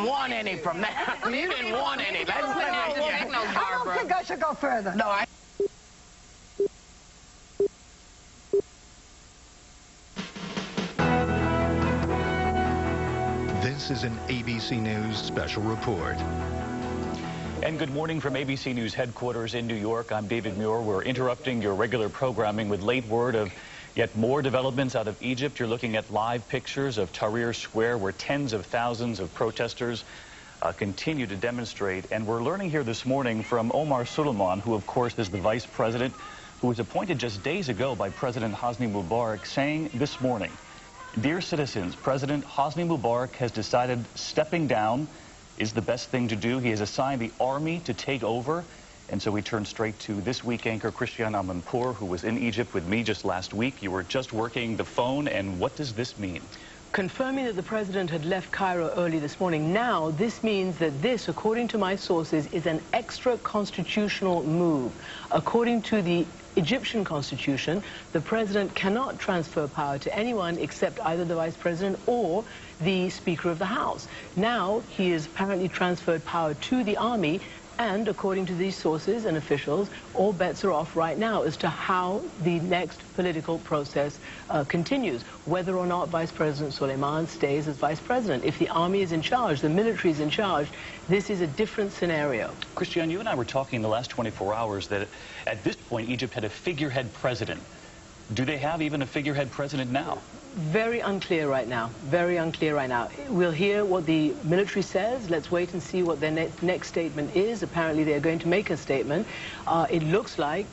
didn't want any from that. You didn't want any. I don't think I should go further. No, This is an ABC News special report. And good morning from ABC News headquarters in New York. I'm David Muir. We're interrupting your regular programming with late word of yet more developments out of Egypt. You're looking at live pictures of Tahrir Square, where tens of thousands of protesters continue to demonstrate. And we're learning here this morning from Omar Suleiman, who of course is the vice president, who was appointed just days ago by President Hosni Mubarak, saying this morning, "Dear citizens, President Hosni Mubarak has decided stepping down is the best thing to do. He has assigned the army to take over." And so we turn straight to This Week anchor Christiane Amanpour, who was in Egypt with me just last week. You were just working the phone, and what does this mean? Confirming that the president had left Cairo early this morning. Now, this means that this, according to my sources, is an extra constitutional move. According to the Egyptian constitution, the president cannot transfer power to anyone except either the vice president or the Speaker of the House. Now, he has apparently transferred power to the army, and according to these sources and officials, all bets are off right now as to how the next political process continues, whether or not Vice President Suleiman stays as vice president. If the army is in charge, the military is in charge, this is a different scenario. Christiane, you and I were talking in the last 24 hours that at this point, Egypt had a figurehead president. Do they have even a figurehead president now? Very unclear right now. Very unclear right now. We'll hear what the military says. Let's wait and see what their next statement is. Apparently, they're going to make a statement. It looks like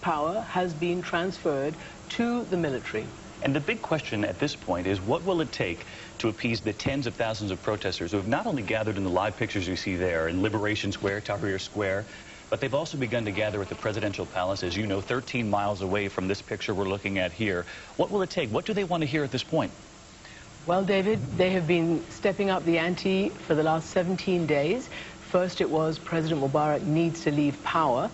power has been transferred to the military. And the big question at this point is, what will it take to appease the tens of thousands of protesters who have not only gathered in the live pictures you see there in Liberation Square, Tahrir Square, but they've also begun to gather at the presidential palace, as you know, 13 miles away from this picture we're looking at here. What will it take? What do they want to hear at this point? Well, David, they have been stepping up the ante for the last 17 days. First, it was President Mubarak needs to leave power,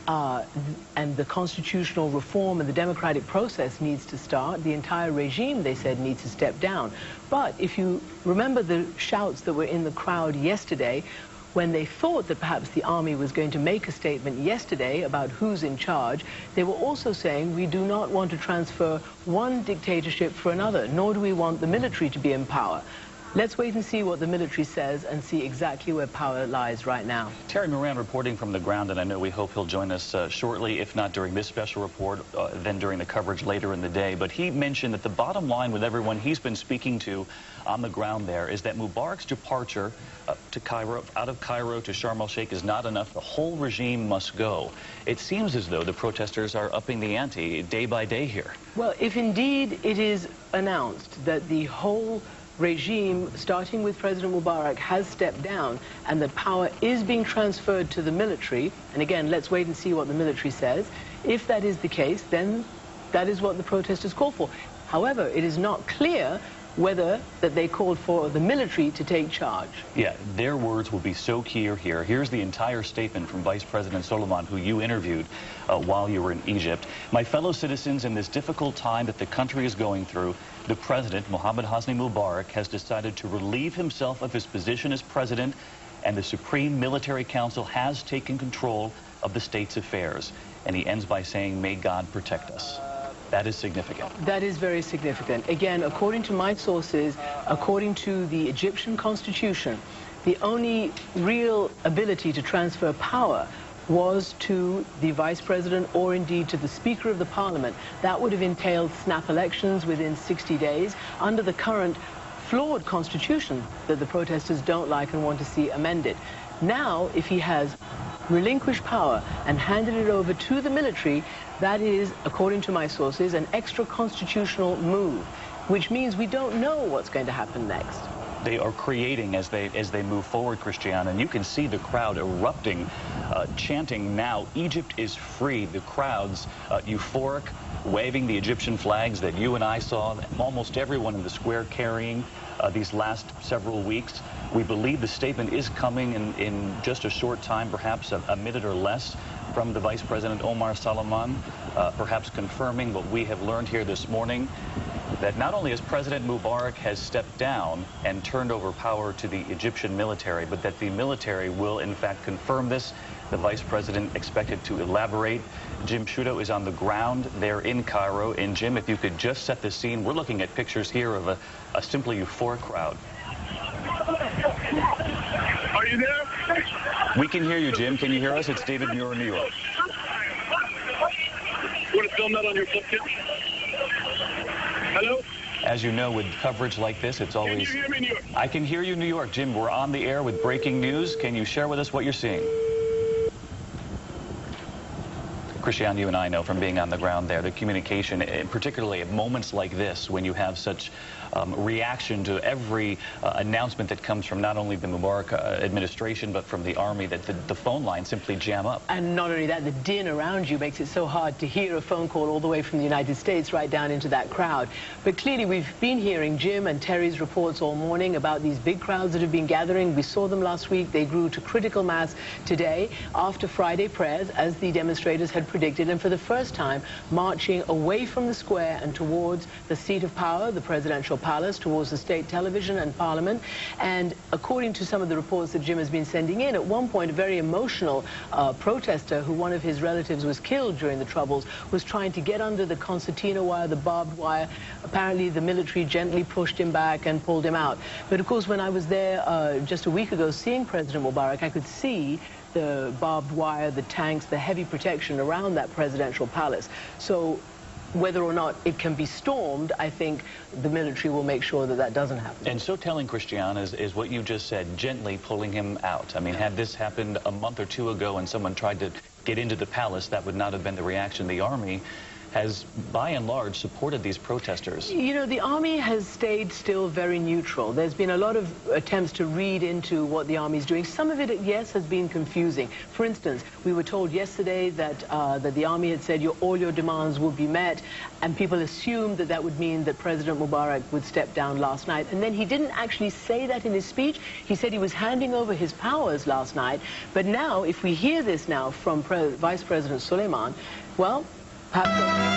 and the constitutional reform and the democratic process needs to start. The entire regime, they said, needs to step down. But if you remember the shouts that were in the crowd yesterday, when they thought that perhaps the army was going to make a statement yesterday about who's in charge, they were also saying we do not want to transfer one dictatorship for another, nor do we want the military to be in power. Let's wait and see what the military says and see exactly where power lies right now. Terry Moran reporting from the ground, and I know we hope he'll join us shortly, if not during this special report, then during the coverage later in the day. But he mentioned that the bottom line with everyone he's been speaking to on the ground there is that Mubarak's departure to Cairo, out of Cairo to Sharm el-Sheikh is not enough. The whole regime must go. It seems as though the protesters are upping the ante day by day here. Well, if indeed it is announced that the whole regime, starting with President Mubarak, has stepped down and that power is being transferred to the military, and again, let's wait and see what the military says. If that is the case, then that is what the protesters call for. However, it is not clear whether that they called for the military to take charge. Yeah, their words will be so key here. Here's the entire statement from Vice President Suleiman, who you interviewed while you were in Egypt. "My fellow citizens, in this difficult time that the country is going through, the president, Mohammed Hosni Mubarak, has decided to relieve himself of his position as president, and the Supreme Military Council has taken control of the state's affairs." And he ends by saying, "May God protect us." That is significant. That is very significant. Again, according to my sources, according to the Egyptian constitution, the only real ability to transfer power was to the vice president or indeed to the Speaker of the Parliament. That would have entailed snap elections within 60 days under the current flawed constitution that the protesters don't like and want to see amended. Now, if he has relinquished power and handed it over to the military, that is, according to my sources, an extra constitutional move, which means we don't know what's going to happen next. They are creating as they move forward, Christiane, and you can see the crowd erupting, chanting now, "Egypt is free." The crowds euphoric, waving the Egyptian flags that you and I saw, almost everyone in the square carrying these last several weeks. We believe the statement is coming in just a short time, perhaps a minute or less, from the Vice President Omar Suleiman, perhaps confirming what we have learned here this morning. that not only has President Mubarak has stepped down and turned over power to the Egyptian military, but that the military will in fact confirm this. The vice president expected to elaborate. Jim Sciutto is on the ground there in Cairo. And Jim, if you could just set the scene, we're looking at pictures here of a simply euphoric crowd. Are you there? We can hear you, Jim. Can you hear us? It's David Muir in New York. Want to film that on your flip kit? Hello? As you know, with coverage like this, it's always... Can you hear me, New York? I can hear you, New York. Jim, we're on the air with breaking news. Can you share with us what you're seeing? Christian, you and I know from being on the ground there, the communication, particularly at moments like this, when you have such reaction to every announcement that comes from not only the Mubarak administration, but from the army, that the phone lines simply jam up. And not only that, the din around you makes it so hard to hear a phone call all the way from the United States right down into that crowd. But clearly, we've been hearing Jim and Terry's reports all morning about these big crowds that have been gathering. We saw them last week. They grew to critical mass today after Friday prayers, as the demonstrators had predicted, and for the first time marching away from the square and towards the seat of power, the presidential palace, towards the state television and parliament. And according to some of the reports that Jim has been sending in, at one point a very emotional protester, who one of his relatives was killed during the Troubles, was trying to get under the concertina wire, the barbed wire. Apparently the military gently pushed him back and pulled him out. But of course, when I was there just a week ago seeing President Mubarak, I could see the barbed wire, the tanks, the heavy protection around that presidential palace. So whether or not it can be stormed, I think the military will make sure that that doesn't happen. And so telling, Christian, is what you just said, gently pulling him out. I mean, had this happened a month or two ago and someone tried to get into the palace, that would not have been the reaction. The army has, by and large, supported these protesters. You know, the army has stayed still very neutral. There's been a lot of attempts to read into what the army is doing. Some of it, yes, has been confusing. For instance, we were told yesterday that that the army had said all your demands would be met, and people assumed that that would mean that President Mubarak would step down last night. And then he didn't actually say that in his speech. He said he was handing over his powers last night. But now, if we hear this now from Vice President Suleiman, well, perhaps